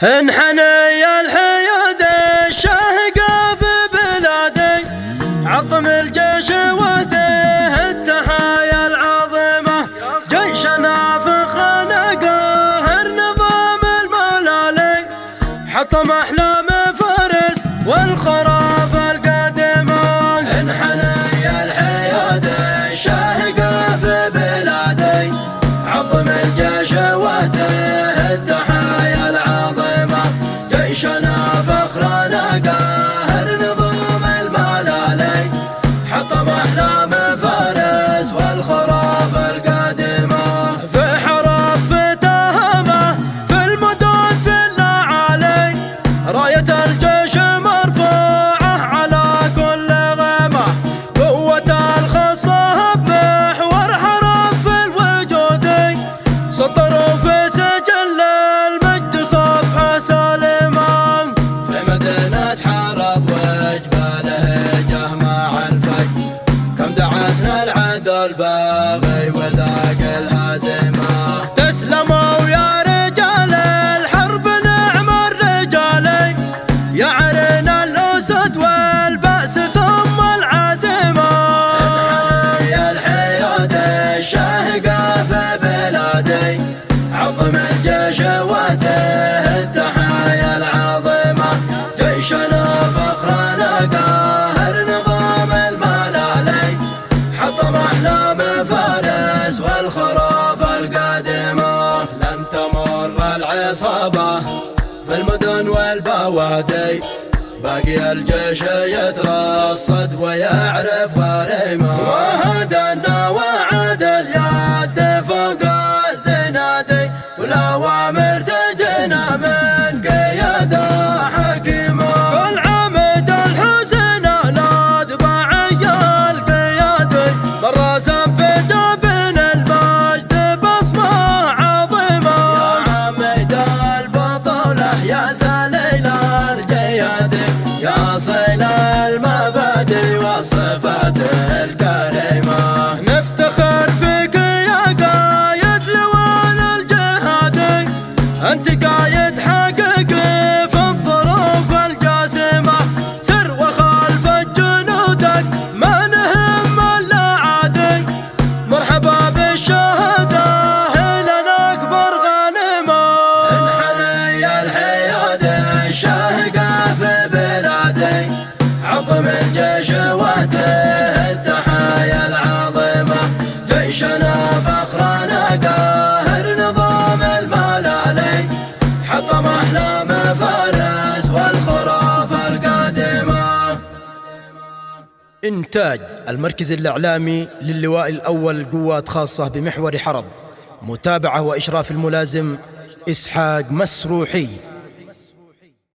انحني الحياد الشاهقة في بلادي، عظم الجيش وده التحايا العظيمة، جيشنا فخرنا قاهر نظام الملالي، حطم أحلام فارس والخراف القادمة. انحني الحياد الشاهقة في بلادي، عظم الجيش وده التحايا العظيمة، جيشنا فخرنا قاهر نظام الملالي، حطم أحلام فارس والخراف القادمة. في حرب في تهامة في المدن في الأعالي، راية الجيش مرفوعة على كل غيمة، قوة الخاصة بمحور حرب في الوجود، سطروا في سجل المجد صفحة سالمة. في مدينة حرب وجباله جهمع الفجر، كم دعسنا العدو الباغي وذاق الهزيمة. تسلموا يا رجال الحرب نعم الرجال، يعرنا الأسد والبأس ثم العزيمة. انحني الحياد الشاهقة في بلادي، عظم الجيش وده التحايا العظيمة، جيشنا فخرنا قاهر نظام الملالي، حطم أحلام فارس والخراف القادمة. لن تمر العصابة في المدن والبوادي، باقي الجيش يترصد ويعرف غريمه، وهدنا وعد اليد فوق الزنادي، والأوامر تجينا من قيادة حكيمة. كل عمد الحسين الأتباعي القيادي، بالرسم في جبين المجد بصمة عظيمة. يا عمد البطولة يا سليل الجيادي، يا صيل المبادئ والصفات الكريمة. نفتخر فيك يا قايد لواء الجهادي، أنت قايد حقيقي في الظروف الجاسمة، سر وخلف جنودك ما نهم إلا عادي، مرحبا بالشهداء لنا أكبر غنيمة. انحني الحياد الشاهقة في بلادي، عظم الجيش وده التحايا العظيمة، جيشنا فخرنا قاهر نظام الملالي، حطم أحلام فارس والخراف القادمة. إنتاج المركز الإعلامي للواء الأول قوات خاصة بمحور حرب، متابعة وإشراف الملازم إسحاق مسروحي.